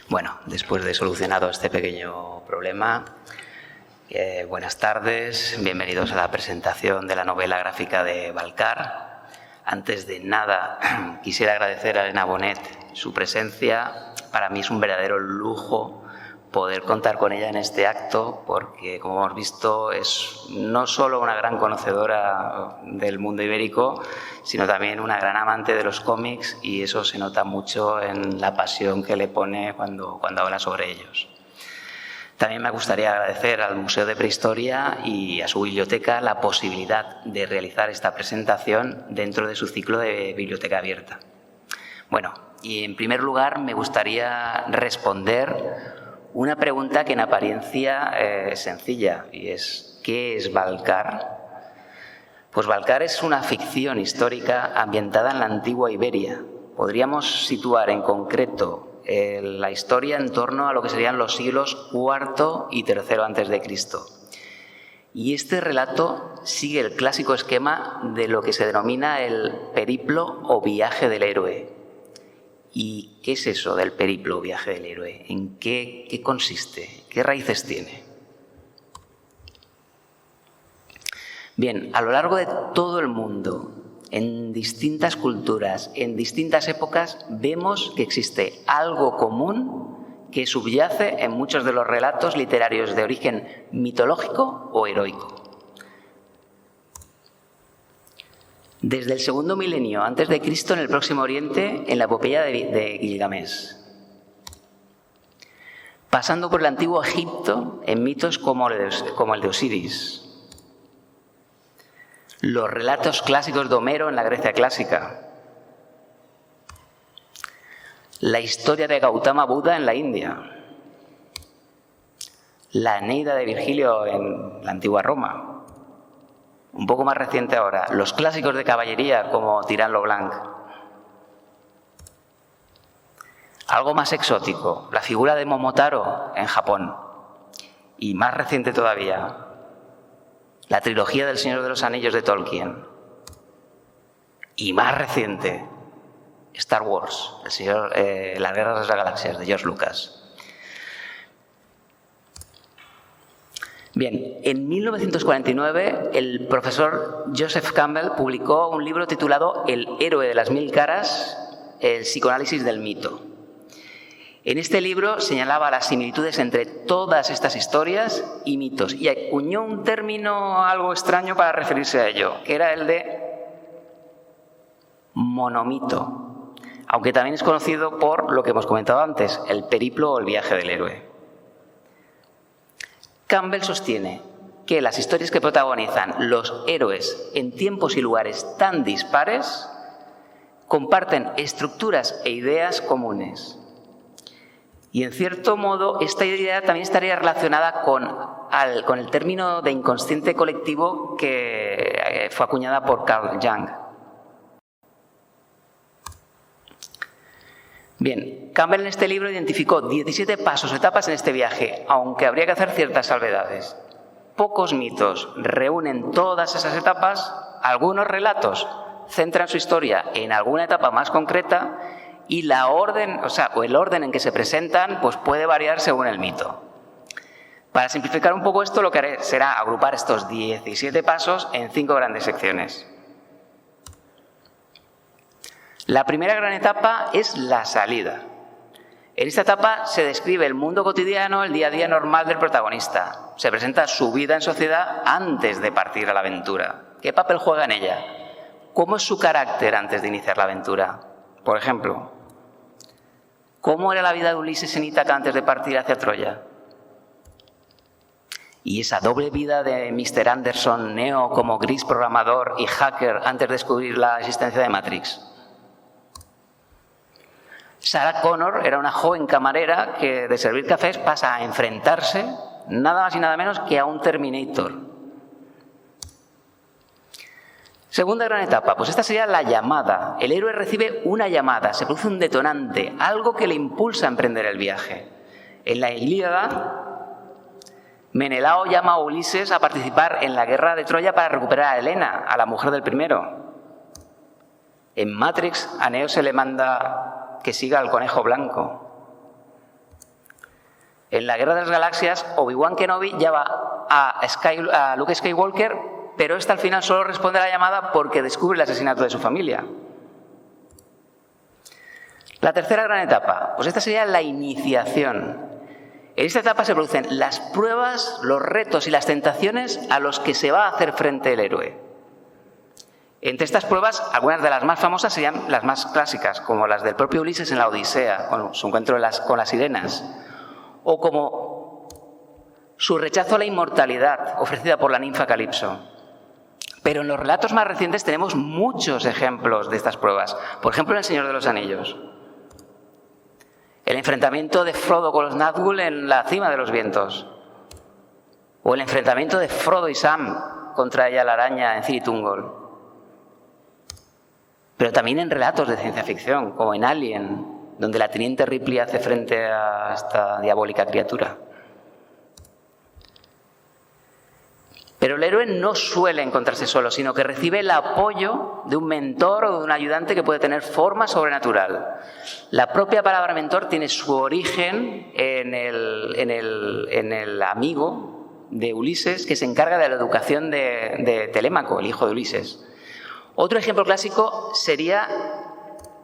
Bueno, después de solucionado este pequeño problema, buenas tardes, bienvenidos a la presentación de la novela gráfica de Valcar. Antes de nada, quisiera agradecer a Elena Bonet su presencia. Para mí es un verdadero lujo poder contar con ella en este acto, porque, como hemos visto, es no solo una gran conocedora del mundo ibérico, sino también una gran amante de los cómics, y eso se nota mucho en la pasión que le pone cuando habla sobre ellos. También me gustaría agradecer al Museo de Prehistoria y a su biblioteca la posibilidad de realizar esta presentación dentro de su ciclo de biblioteca abierta. Bueno, y en primer lugar me gustaría responder una pregunta que en apariencia es sencilla, y es ¿qué es Valcar? Pues Valcar es una ficción histórica ambientada en la antigua Iberia. Podríamos situar en concreto la historia en torno a lo que serían los siglos IV y III a.C. Y este relato sigue el clásico esquema de lo que se denomina el periplo o viaje del héroe. ¿Y qué es eso del periplo o viaje del héroe? ¿En qué consiste? ¿Qué raíces tiene? Bien, a lo largo de todo el mundo, en distintas culturas, en distintas épocas, vemos que existe algo común que subyace en muchos de los relatos literarios de origen mitológico o heroico. Desde el segundo milenio antes de Cristo en el Próximo Oriente, en la epopeya de Gilgamesh, pasando por el antiguo Egipto en mitos como el de Osiris, los relatos clásicos de Homero en la Grecia clásica, la historia de Gautama Buda en la India, la Eneida de Virgilio en la antigua Roma. Un poco más reciente ahora, los clásicos de caballería como Tirán lo Blanc. Algo más exótico, la figura de Momotaro en Japón. Y más reciente todavía, la trilogía del Señor de los Anillos de Tolkien. Y más reciente, Star Wars, las Guerras de las Galaxias de George Lucas. Bien, en 1949 el profesor Joseph Campbell publicó un libro titulado El héroe de las mil caras, el psicoanálisis del mito. En este libro señalaba las similitudes entre todas estas historias y mitos y acuñó un término algo extraño para referirse a ello, que era el de monomito, aunque también es conocido por lo que hemos comentado antes, el periplo o el viaje del héroe. Campbell sostiene que las historias que protagonizan los héroes en tiempos y lugares tan dispares comparten estructuras e ideas comunes. Y en cierto modo esta idea también estaría relacionada con el término de inconsciente colectivo que fue acuñada por Carl Jung. Bien, Campbell en este libro identificó 17 pasos o etapas en este viaje, aunque habría que hacer ciertas salvedades. Pocos mitos reúnen todas esas etapas, algunos relatos centran su historia en alguna etapa más concreta y el orden en que se presentan pues puede variar según el mito. Para simplificar un poco esto, lo que haré será agrupar estos 17 pasos en 5 grandes secciones. La primera gran etapa es la salida. En esta etapa se describe el mundo cotidiano, el día a día normal del protagonista. Se presenta su vida en sociedad antes de partir a la aventura. ¿Qué papel juega en ella? ¿Cómo es su carácter antes de iniciar la aventura? Por ejemplo, ¿cómo era la vida de Ulises en Ítaca antes de partir hacia Troya? Y esa doble vida de Mr. Anderson, Neo como gris programador y hacker antes de descubrir la existencia de Matrix. Sarah Connor era una joven camarera que de servir cafés pasa a enfrentarse nada más y nada menos que a un Terminator. Segunda gran etapa, pues esta sería la llamada. El héroe recibe una llamada, se produce un detonante, algo que le impulsa a emprender el viaje. En la Ilíada, Menelao llama a Ulises a participar en la guerra de Troya para recuperar a Helena, a la mujer del primero. En Matrix, a Neo se le manda que siga al conejo blanco. En la Guerra de las Galaxias, Obi-Wan Kenobi llama a Luke Skywalker, pero este al final solo responde a la llamada porque descubre el asesinato de su familia. La tercera gran etapa, pues esta sería la iniciación. En esta etapa se producen las pruebas, los retos y las tentaciones a los que se va a hacer frente el héroe. Entre estas pruebas, algunas de las más famosas serían las más clásicas, como las del propio Ulises en la Odisea, con su encuentro con las sirenas, o como su rechazo a la inmortalidad ofrecida por la ninfa Calipso. Pero en los relatos más recientes tenemos muchos ejemplos de estas pruebas. Por ejemplo, en El Señor de los Anillos. El enfrentamiento de Frodo con los Nazgûl en la Cima de los Vientos. O el enfrentamiento de Frodo y Sam contra ella la araña en Cirith Ungol. Pero también en relatos de ciencia ficción, como en Alien, donde la teniente Ripley hace frente a esta diabólica criatura. Pero el héroe no suele encontrarse solo, sino que recibe el apoyo de un mentor o de un ayudante que puede tener forma sobrenatural. La propia palabra mentor tiene su origen en el amigo de Ulises que se encarga de la educación de Telémaco, el hijo de Ulises. Otro ejemplo clásico sería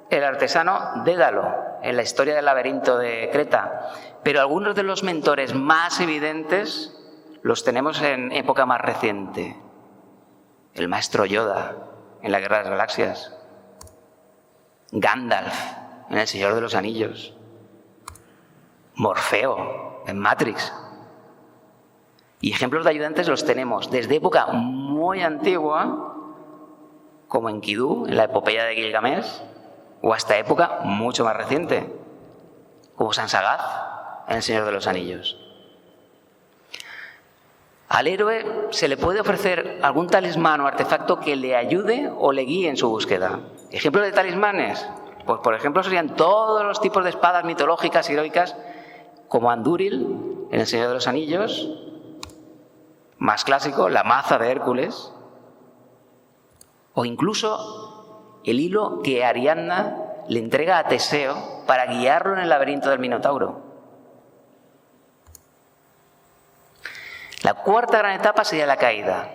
el artesano Dédalo, en la historia del laberinto de Creta. Pero algunos de los mentores más evidentes los tenemos en época más reciente. El maestro Yoda, en la Guerra de las Galaxias. Gandalf, en El Señor de los Anillos. Morfeo, en Matrix. Y ejemplos de ayudantes los tenemos desde época muy antigua, como en Enkidu, en la epopeya de Gilgamesh, o hasta época mucho más reciente, como Sansagath, en El Señor de los Anillos. Al héroe se le puede ofrecer algún talismán o artefacto que le ayude o le guíe en su búsqueda. ¿Ejemplos de talismanes? Pues por ejemplo serían todos los tipos de espadas mitológicas y heroicas, como Andúril, en El Señor de los Anillos, más clásico, la maza de Hércules, o incluso el hilo que Ariadna le entrega a Teseo para guiarlo en el laberinto del Minotauro. La cuarta gran etapa sería la caída.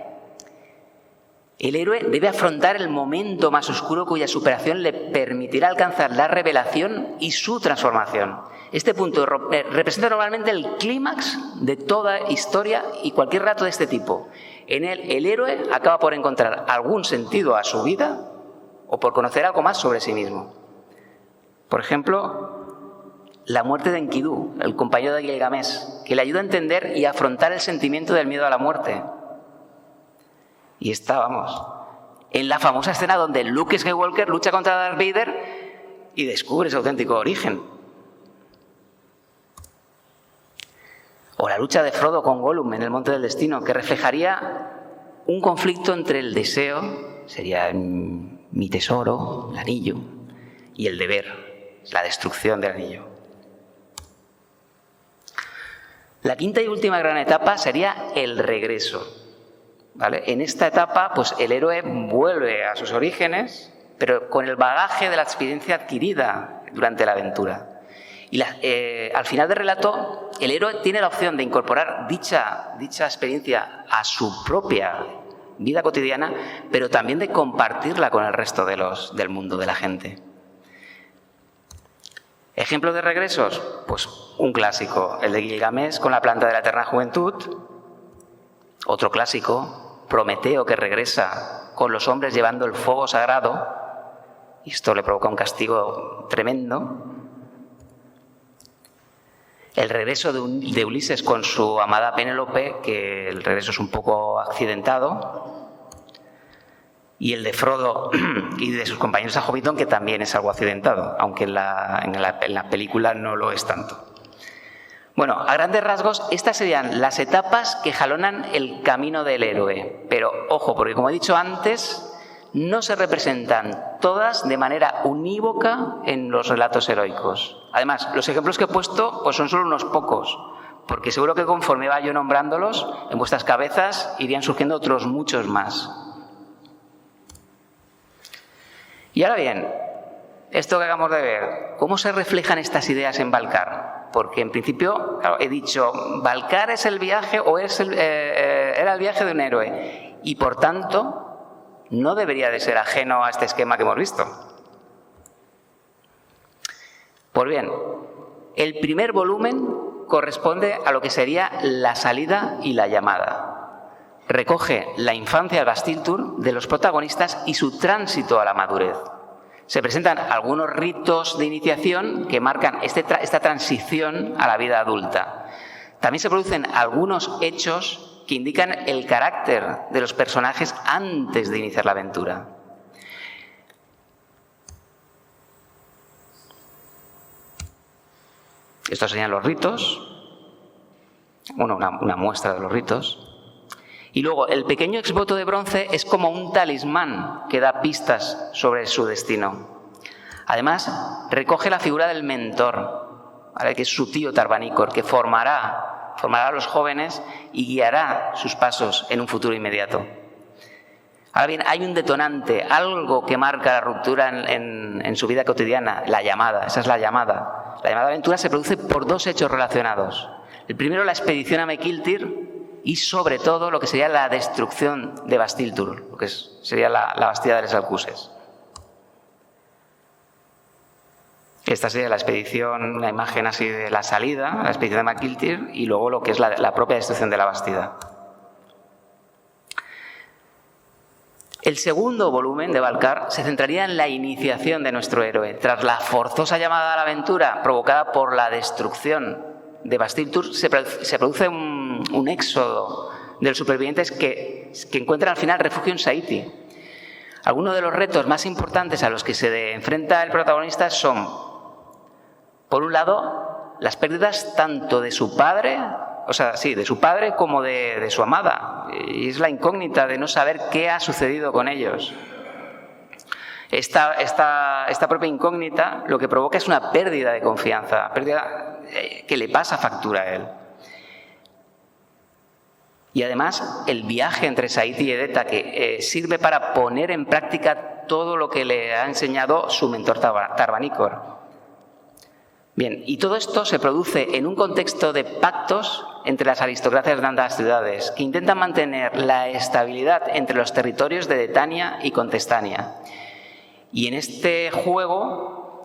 El héroe debe afrontar el momento más oscuro cuya superación le permitirá alcanzar la revelación y su transformación. Este punto representa normalmente el clímax de toda historia y cualquier relato de este tipo. En él, el héroe acaba por encontrar algún sentido a su vida o por conocer algo más sobre sí mismo. Por ejemplo, la muerte de Enkidu, el compañero de Gilgamesh, que le ayuda a entender y a afrontar el sentimiento del miedo a la muerte. Y está, en la famosa escena donde Luke Skywalker lucha contra Darth Vader y descubre su auténtico origen. O la lucha de Frodo con Gollum en el Monte del Destino, que reflejaría un conflicto entre el deseo, sería mi tesoro, el anillo, y el deber, la destrucción del anillo. La quinta y última gran etapa sería el regreso. ¿Vale? En esta etapa, pues el héroe vuelve a sus orígenes, pero con el bagaje de la experiencia adquirida durante la aventura. Y al final del relato, el héroe tiene la opción de incorporar dicha experiencia a su propia vida cotidiana, pero también de compartirla con el resto del mundo, de la gente. ¿Ejemplos de regresos? Pues un clásico, el de Gilgamesh con la planta de la eterna juventud. Otro clásico, Prometeo, que regresa con los hombres llevando el fuego sagrado. Y esto le provoca un castigo tremendo. El regreso de Ulises con su amada Penélope, que el regreso es un poco accidentado. Y el de Frodo y de sus compañeros a Hobbiton, que también es algo accidentado, aunque en la película no lo es tanto. Bueno, a grandes rasgos, estas serían las etapas que jalonan el camino del héroe. Pero ojo, porque como he dicho antes, no se representan todas de manera unívoca en los relatos heroicos. Además, los ejemplos que he puesto pues son solo unos pocos, porque seguro que conforme vaya yo nombrándolos, en vuestras cabezas irían surgiendo otros muchos más. Y ahora bien, esto que acabamos de ver, ¿cómo se reflejan estas ideas en Valcar? porque en principio, claro, he dicho, Valcar es el viaje o era el viaje de un héroe, y por tanto no debería de ser ajeno a este esquema que hemos visto. Pues bien, el primer volumen corresponde a lo que sería la salida y la llamada. Recoge la infancia al Bastiltur de los protagonistas y su tránsito a la madurez. Se presentan algunos ritos de iniciación que marcan esta transición a la vida adulta. También se producen algunos hechos que indican el carácter de los personajes antes de iniciar la aventura. Estos serían los ritos, bueno, una muestra de los ritos. Y luego, el pequeño exvoto de bronce es como un talismán que da pistas sobre su destino. Además, recoge la figura del mentor, ¿vale?, que es su tío Tarvanícor, que formará a los jóvenes y guiará sus pasos en un futuro inmediato. Ahora bien, hay un detonante, algo que marca la ruptura en su vida cotidiana, la llamada. Esa es la llamada. La llamada aventura se produce por dos hechos relacionados. El primero, la expedición a Mekiltir, y sobre todo lo que sería la destrucción de Bastiltur, lo que sería la Bastida de los Alcuses. Esta sería la expedición, una imagen así de la salida, la expedición de Mekiltir, y luego lo que es la propia destrucción de la Bastida. El segundo volumen de Valcar se centraría en la iniciación de nuestro héroe. Tras la forzosa llamada a la aventura provocada por la destrucción de Bastiltur, se produce un éxodo de los supervivientes que encuentran al final refugio en Saiti. Algunos de los retos más importantes a los que se enfrenta el protagonista son, por un lado, las pérdidas tanto de su padre, de su padre como de su amada. Y es la incógnita de no saber qué ha sucedido con ellos. Esta propia incógnita lo que provoca es una pérdida de confianza, pérdida que le pasa factura a él. Y además, el viaje entre Saiti y Edeta, que sirve para poner en práctica todo lo que le ha enseñado su mentor Tarvanícor. Bien, y todo esto se produce en un contexto de pactos entre las aristocracias de ambas ciudades, que intentan mantener la estabilidad entre los territorios de Detania y Contestania. Y en este juego,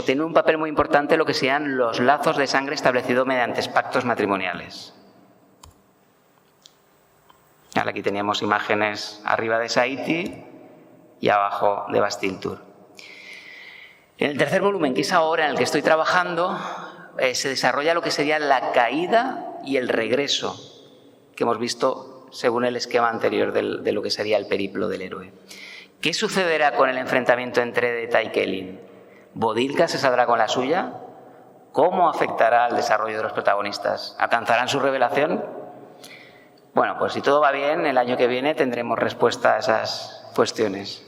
tiene un papel muy importante lo que sean los lazos de sangre establecidos mediante pactos matrimoniales. Ahora aquí teníamos imágenes arriba de Saiti y abajo de Bastiltur. En el tercer volumen, que es ahora en el que estoy trabajando, se desarrolla lo que sería la caída y el regreso, que hemos visto según el esquema anterior de lo que sería el periplo del héroe. ¿Qué sucederá con el enfrentamiento entre Edeta y Kellin? ¿Bodilka se saldrá con la suya? ¿Cómo afectará al desarrollo de los protagonistas? ¿Alcanzarán su revelación? Bueno, pues si todo va bien, el año que viene tendremos respuesta a esas cuestiones.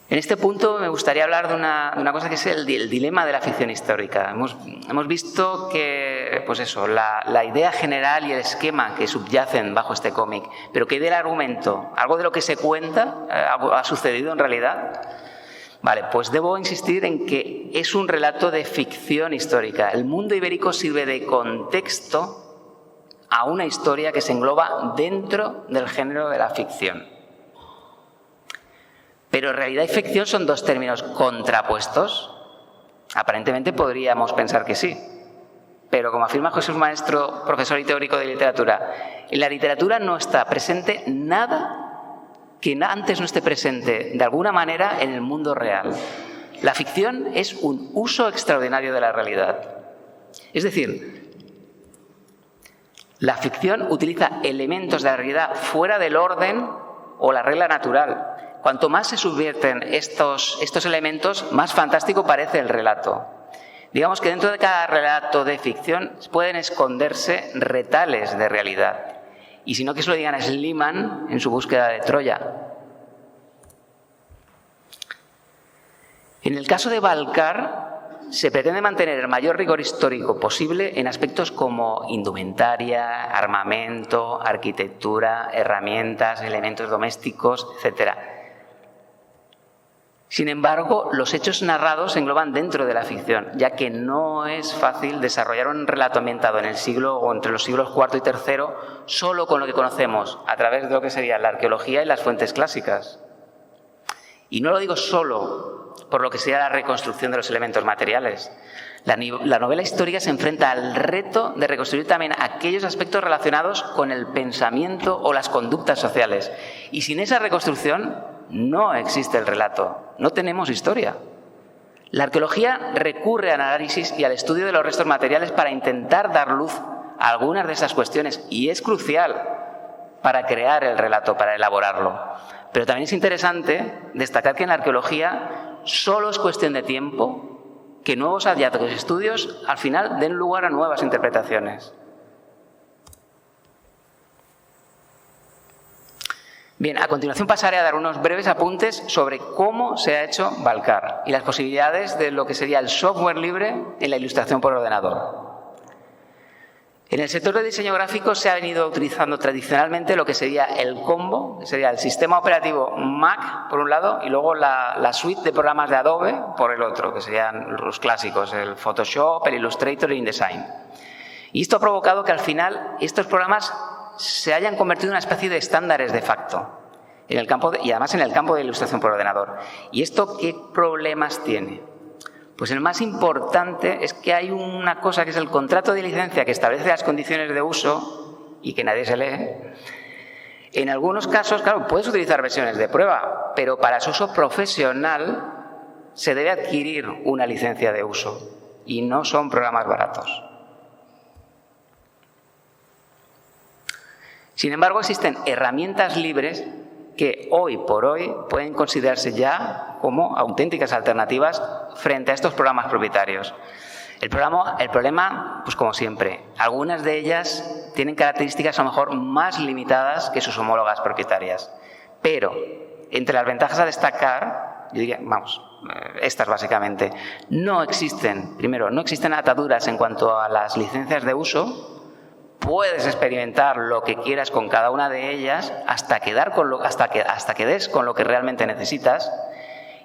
En este punto me gustaría hablar de una cosa que es el dilema de la ficción histórica. Hemos visto que, la idea general y el esquema que subyacen bajo este cómic, pero ¿qué del argumento? ¿Algo de lo que se cuenta ha sucedido en realidad? Vale, pues debo insistir en que es un relato de ficción histórica. El mundo ibérico sirve de contexto a una historia que se engloba dentro del género de la ficción. Pero realidad y ficción son dos términos contrapuestos. Aparentemente podríamos pensar que sí. Pero como afirma Jesús Maestro, profesor y teórico de literatura, en la literatura no está presente nada que antes no esté presente de alguna manera en el mundo real. La ficción es un uso extraordinario de la realidad. Es decir, la ficción utiliza elementos de la realidad fuera del orden o la regla natural. Cuanto más se subvierten estos elementos, más fantástico parece el relato. Digamos que dentro de cada relato de ficción pueden esconderse retales de realidad. Y si no, que se lo digan a Schliemann en su búsqueda de Troya. En el caso de Valcar, se pretende mantener el mayor rigor histórico posible en aspectos como indumentaria, armamento, arquitectura, herramientas, elementos domésticos, etc. Sin embargo, los hechos narrados se engloban dentro de la ficción, ya que no es fácil desarrollar un relato ambientado en el siglo o entre los siglos IV y III solo con lo que conocemos, a través de lo que sería la arqueología y las fuentes clásicas. Y no lo digo solo por lo que sería la reconstrucción de los elementos materiales. La novela histórica se enfrenta al reto de reconstruir también aquellos aspectos relacionados con el pensamiento o las conductas sociales. Y sin esa reconstrucción no existe el relato, no tenemos historia. La arqueología recurre al análisis y al estudio de los restos materiales para intentar dar luz a algunas de esas cuestiones, y es crucial para crear el relato, para elaborarlo. Pero también es interesante destacar que en la arqueología solo es cuestión de tiempo que nuevos hallazgos y estudios al final den lugar a nuevas interpretaciones. Bien, a continuación pasaré a dar unos breves apuntes sobre cómo se ha hecho Valcar y las posibilidades de lo que sería el software libre en la ilustración por ordenador. En el sector de diseño gráfico se ha venido utilizando tradicionalmente lo que sería el combo, que sería el sistema operativo Mac por un lado y luego la suite de programas de Adobe por el otro, que serían los clásicos, el Photoshop, el Illustrator y InDesign. Y esto ha provocado que al final estos programas se hayan convertido en una especie de estándares de facto en el campo y además en el campo de ilustración por ordenador. ¿Y esto qué problemas tiene? Pues el más importante es que hay una cosa que es el contrato de licencia que establece las condiciones de uso y que nadie se lee. En algunos casos, claro, puedes utilizar versiones de prueba, pero para su uso profesional se debe adquirir una licencia de uso y no son programas baratos. Sin embargo, existen herramientas libres que hoy por hoy pueden considerarse ya como auténticas alternativas frente a estos programas propietarios. El problema, pues como siempre, algunas de ellas tienen características a lo mejor más limitadas que sus homólogas propietarias. Pero, entre las ventajas a destacar, yo diría, estas básicamente, no existen ataduras en cuanto a las licencias de uso. Puedes experimentar lo que quieras con cada una de ellas hasta que des con lo que realmente necesitas.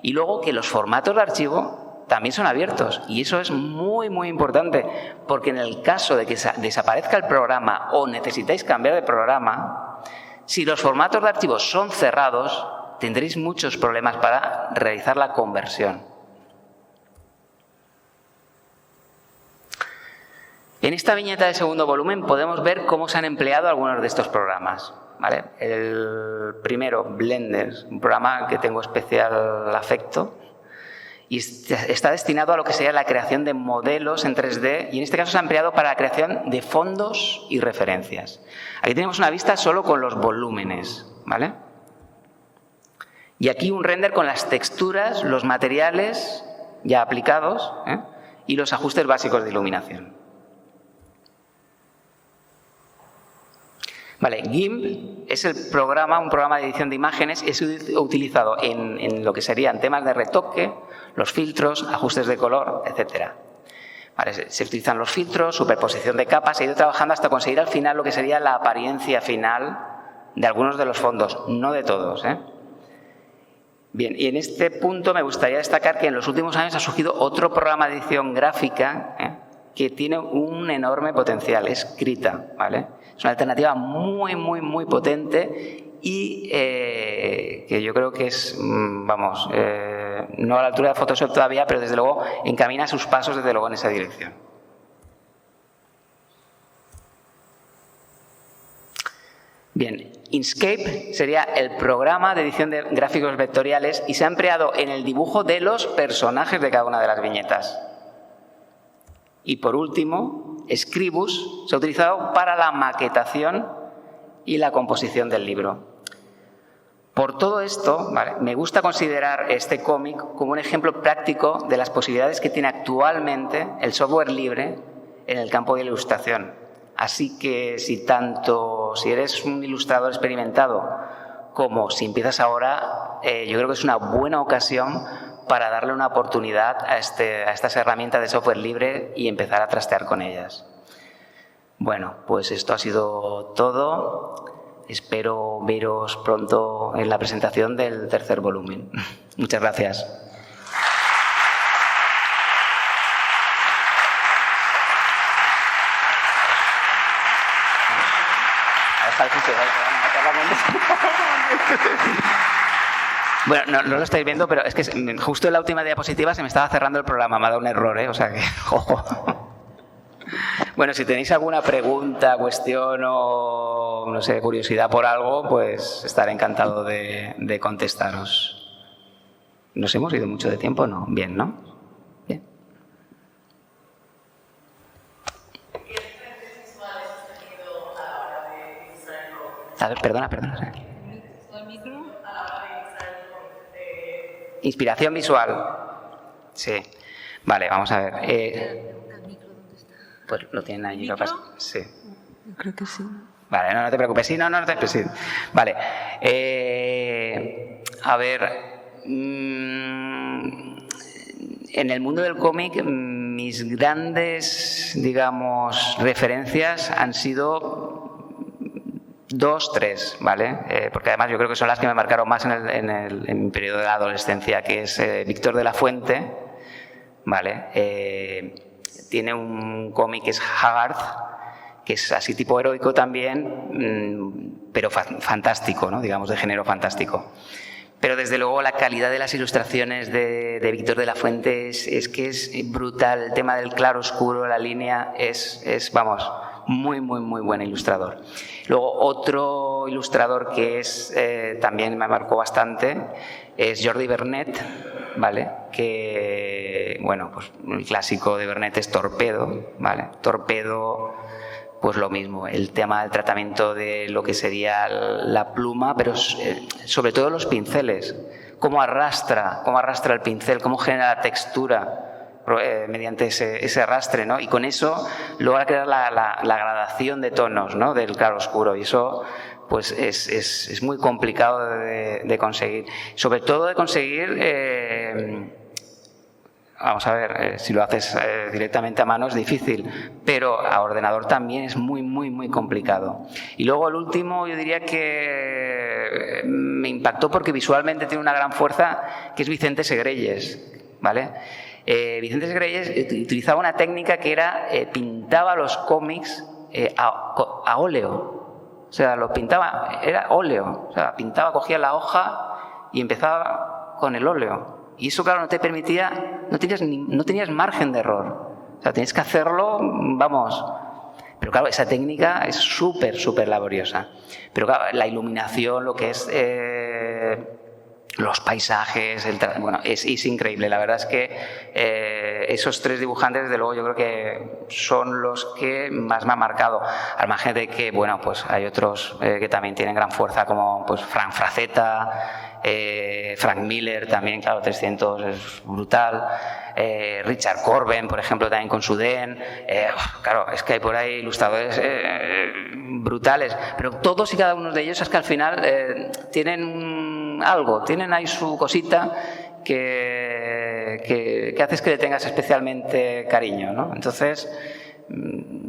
Y luego que los formatos de archivo también son abiertos. Y eso es muy, muy importante, porque en el caso de que desaparezca el programa o necesitáis cambiar de programa, si los formatos de archivo son cerrados, tendréis muchos problemas para realizar la conversión. En esta viñeta de segundo volumen podemos ver cómo se han empleado algunos de estos programas, ¿vale? El primero, Blender, un programa que tengo especial afecto y está destinado a lo que sería la creación de modelos en 3D y en este caso se ha empleado para la creación de fondos y referencias. Aquí tenemos una vista solo con los volúmenes, ¿vale? Y aquí un render con las texturas, los materiales ya aplicados, y los ajustes básicos de iluminación. Vale, GIMP es un programa de edición de imágenes, es utilizado en lo que serían temas de retoque, los filtros, ajustes de color, etc. Vale, se utilizan los filtros, superposición de capas, he ido trabajando hasta conseguir al final lo que sería la apariencia final de algunos de los fondos, no de todos, Bien, y en este punto me gustaría destacar que en los últimos años ha surgido otro programa de edición gráfica que tiene un enorme potencial, es Krita, ¿vale? Es una alternativa muy, muy, muy potente y que yo creo que es, no a la altura de Photoshop todavía, pero desde luego encamina sus pasos desde luego en esa dirección. Bien, Inkscape sería el programa de edición de gráficos vectoriales y se ha empleado en el dibujo de los personajes de cada una de las viñetas. Y por último, Scribus se ha utilizado para la maquetación y la composición del libro. Por todo esto, me gusta considerar este cómic como un ejemplo práctico de las posibilidades que tiene actualmente el software libre en el campo de la ilustración. Así que si eres un ilustrador experimentado como si empiezas ahora, yo creo que es una buena ocasión para darle una oportunidad a estas herramientas de software libre y empezar a trastear con ellas. Bueno, pues esto ha sido todo. Espero veros pronto en la presentación del tercer volumen. Muchas gracias. Bueno, no lo estáis viendo, pero es que justo en la última diapositiva se me estaba cerrando el programa, me ha dado un error, o sea que, ojo. Bueno, si tenéis alguna pregunta, cuestión o, no sé, curiosidad por algo, pues estaré encantado de contestaros. ¿Nos hemos ido mucho de tiempo? No. Bien, ¿no? Bien. ¿Qué diferencias visuales has tenido a la hora de ilustrar el cómic? A ver, perdona. Inspiración visual. Sí. Vale, vamos a ver. Pues lo tienen ahí. Sí. Yo creo que sí. Vale, no te preocupes. Sí, no te preocupes. Sí. Vale. A ver. En el mundo del cómic, mis grandes, digamos, referencias han sido 2, 3, ¿vale? Porque además yo creo que son las que me marcaron más en mi periodo de la adolescencia, que es Víctor de la Fuente, ¿vale? Tiene un cómic que es Haggard, que es así tipo heroico también, pero fantástico, ¿no? Digamos, de género fantástico. Pero desde luego la calidad de las ilustraciones de Víctor de la Fuente es que es brutal. El tema del claro oscuro, la línea, es vamos, muy buen ilustrador. Luego otro ilustrador que también me marcó bastante es Jordi Vernet, ¿vale? Que, bueno, pues el clásico de Vernet es Torpedo, ¿vale? Torpedo, pues lo mismo, el tema del tratamiento de lo que sería la pluma, pero sobre todo los pinceles, cómo arrastra el pincel, cómo genera la textura mediante ese arrastre, ¿no? Y con eso logra crear la gradación de tonos, ¿no? Del claro oscuro, y eso pues es muy complicado de conseguir, sobre todo de conseguir. Vamos a ver, si lo haces directamente a mano es difícil, pero a ordenador también es muy complicado. Y luego el último, yo diría que me impactó porque visualmente tiene una gran fuerza, que es Vicente Segreyes, ¿vale? Vicente Segreyes utilizaba una técnica que era pintaba los cómics a óleo. O sea, los pintaba, era óleo. O sea, pintaba, cogía la hoja y empezaba con el óleo. Y eso, claro, no te permitía, no tenías margen de error. O sea, tenías que hacerlo, vamos. Pero claro, esa técnica es súper laboriosa. Pero claro, la iluminación, lo que es los paisajes, bueno, es increíble. La verdad es que esos 3 dibujantes, desde luego, yo creo que son los que más me han marcado. Al margen de que, bueno, pues hay otros que también tienen gran fuerza, como pues Frank Frazetta, Frank Miller también, claro, 300 es brutal. Richard Corben, por ejemplo, también con su Den. Claro, es que hay por ahí ilustradores brutales, pero todos y cada uno de ellos es que al final tienen algo, tienen ahí su cosita que haces que le tengas especialmente cariño, ¿no? Entonces,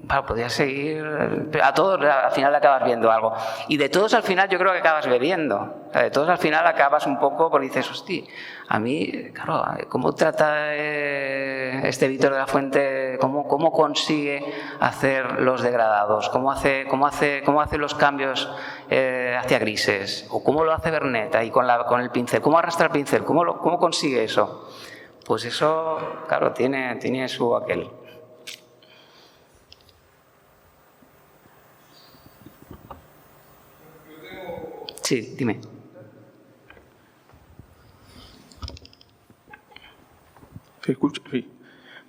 claro, podrías seguir, pero a todos al final acabas viendo algo, y de todos al final yo creo que acabas bebiendo. O sea, de todos al final acabas un poco porque dices, hostia, a mí, claro, ¿cómo trata este Víctor de la Fuente? ¿Cómo consigue hacer los degradados? ¿Cómo hace los cambios hacia grises? ¿O cómo lo hace Vernet ahí con el pincel? ¿Cómo arrastra el pincel? ¿Cómo consigue eso? Pues eso, claro, tiene su aquel. Sí, dime. ¿Se escucha? Sí.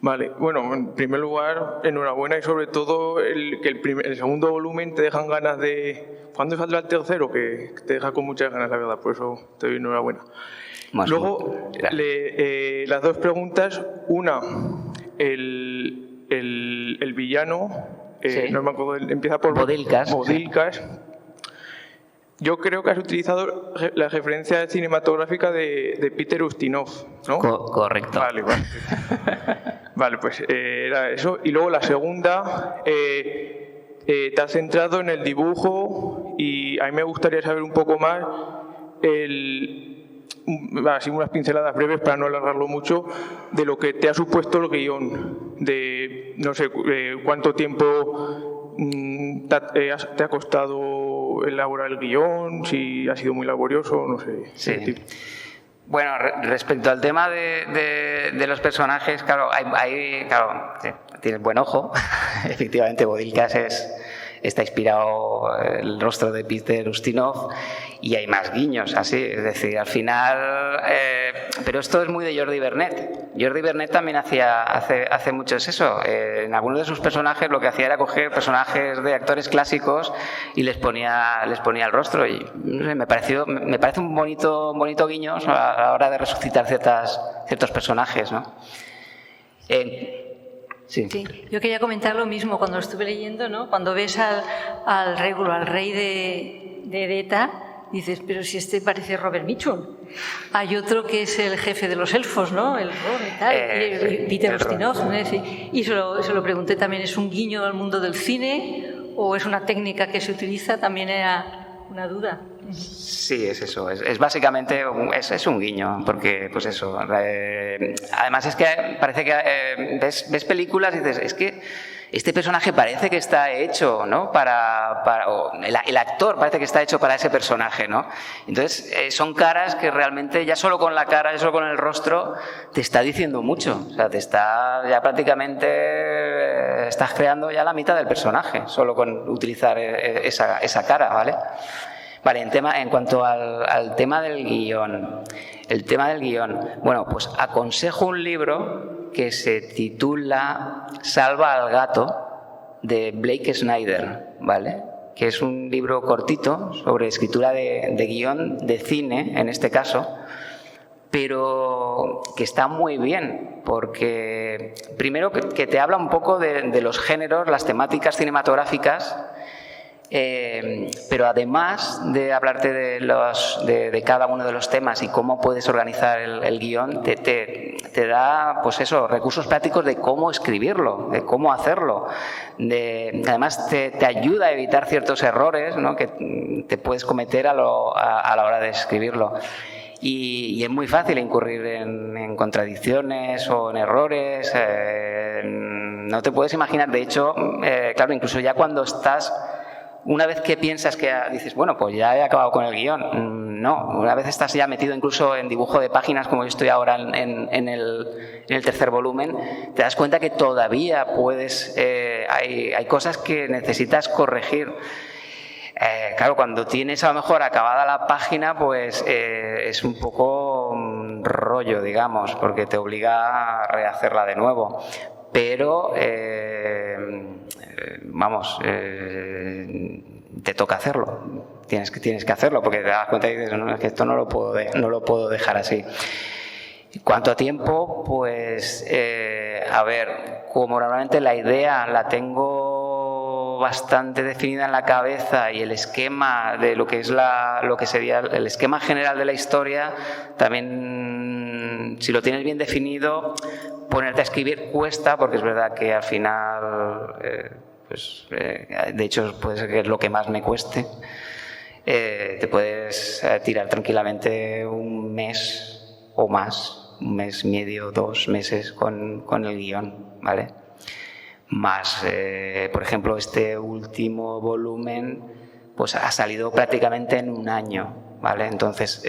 Vale, bueno, en primer lugar, enhorabuena, y sobre todo que el segundo volumen te dejan ganas de... ¿Cuándo saldrá el tercero? Que te deja con muchas ganas, la verdad, por eso te doy enhorabuena. Luego, las 2 preguntas. Una, el villano, sí. No me acuerdo, empieza por... Bodilkas. Sí. Yo creo que has utilizado la referencia cinematográfica de Peter Ustinov, ¿no? Correcto. Vale. Vale, pues era eso. Y luego la segunda, te has centrado en el dibujo, y a mí me gustaría saber un poco más así unas pinceladas breves para no alargarlo mucho, de lo que te ha supuesto el guión, de no sé cuánto tiempo te ha costado elaborar el guión, si ha sido muy laborioso, no sé. Sí. Bueno, respecto al tema de los personajes, claro, claro, tienes buen ojo. Efectivamente, Bodilkas está inspirado el rostro de Peter Ustinov y hay más guiños así, es decir, al final pero esto es muy de Jordi Vernet. Jordi Vernet también hace mucho eso. En algunos de sus personajes lo que hacía era coger personajes de actores clásicos y les ponía el rostro y no sé, me parece un bonito guiño a la hora de resucitar ciertos personajes, ¿no? Sí. Sí, yo quería comentar lo mismo cuando lo estuve leyendo, ¿no? Cuando ves al rey de Edeta, dices, pero si este parece Robert Mitchum. Hay otro que es el jefe de los elfos, ¿no? El Ron y tal, y Peter Ustinov, ¿no? Sí. Y se lo pregunté también, ¿es un guiño al mundo del cine o es una técnica que se utiliza? También era una duda. Sí, es eso, es básicamente es un guiño, porque pues eso, además es que parece que ves películas y dices, es que este personaje parece que está hecho, ¿no? El actor parece que está hecho para ese personaje, ¿no? Entonces son caras que realmente ya solo con la cara, ya solo con el rostro te está diciendo mucho, o sea, ya prácticamente estás creando ya la mitad del personaje solo con utilizar esa cara, ¿vale? Vale, en cuanto al tema del guión. El tema del guión. Bueno, pues aconsejo un libro que se titula Salva al gato, de Blake Snyder, ¿vale? Que es un libro cortito sobre escritura de guión de cine, en este caso, pero que está muy bien, porque primero que te habla un poco de los géneros, las temáticas cinematográficas, pero además de hablarte de cada uno de los temas y cómo puedes organizar el guión, te da pues eso, recursos prácticos de cómo escribirlo, de cómo hacerlo. Además te ayuda a evitar ciertos errores, ¿no? Que te puedes cometer a la hora de escribirlo. Y es muy fácil incurrir en contradicciones o en errores. No te puedes imaginar, de hecho, claro, incluso ya cuando estás... Una vez que piensas que dices, bueno, pues ya he acabado con el guión, no, una vez estás ya metido incluso en dibujo de páginas, como yo estoy ahora en el tercer volumen, te das cuenta que todavía hay cosas que necesitas corregir. Claro, cuando tienes a lo mejor acabada la página, pues es un poco rollo, digamos, porque te obliga a rehacerla de nuevo. Pero, te toca hacerlo. Tienes que hacerlo porque te das cuenta y dices, no, es que esto no lo puedo dejar así. En cuanto a tiempo, pues, a ver, como normalmente la idea la tengo bastante definida en la cabeza y el esquema de lo que sería el esquema general de la historia, también, si lo tienes bien definido, ponerte a escribir cuesta, porque es verdad que al final, de hecho puede ser que es lo que más me cueste. Te puedes tirar tranquilamente un mes o más, un mes y medio, 2 meses con el guión, ¿vale? Más, por ejemplo, este último volumen pues ha salido prácticamente en un año, ¿vale? Entonces,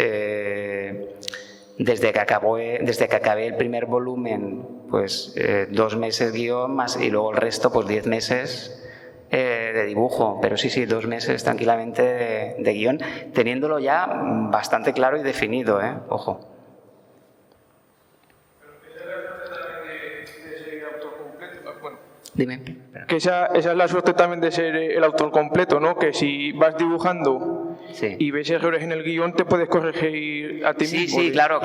desde que acabé el primer volumen, pues 2 meses guión más y luego el resto, pues 10 meses de dibujo, pero sí, 2 meses tranquilamente de guión, teniéndolo ya bastante claro y definido, ojo. Dime. Que esa es la suerte también de ser el autor completo, ¿no? Que si vas dibujando y ves errores en el guión, te puedes corregir a ti mismo. Sí, claro,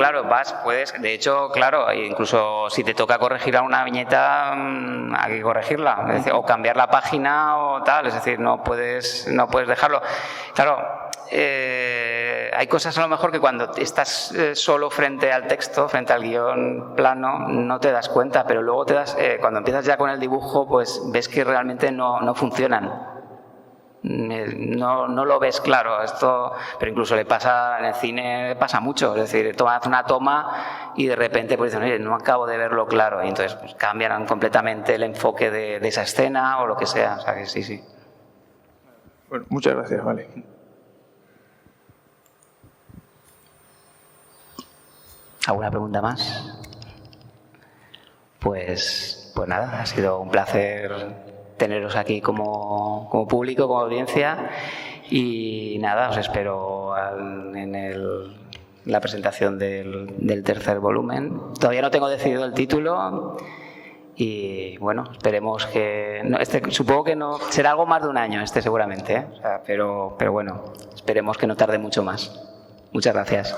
puedes. De hecho, claro, incluso si te toca corregir a una viñeta, hay que corregirla, es decir, o cambiar la página o tal, es decir, no puedes dejarlo. Claro, hay cosas a lo mejor que cuando estás solo frente al texto, frente al guión plano, no te das cuenta, pero luego cuando empiezas ya con el dibujo, pues ves que realmente no funcionan. no lo ves claro. Pero incluso le pasa en el cine, pasa mucho. Es decir, hace una toma y de repente pues dicen, oye, no acabo de verlo claro. Y entonces pues, cambian completamente el enfoque de esa escena o lo que sea. O sea que sí. Bueno, muchas gracias, vale. ¿Alguna pregunta más? Pues nada, ha sido un placer teneros aquí como público, como audiencia, y nada, os espero en la presentación del tercer volumen. Todavía no tengo decidido el título y bueno, esperemos que... supongo que no será algo más de un año seguramente, ¿eh? O sea, pero bueno, esperemos que no tarde mucho más. Muchas gracias.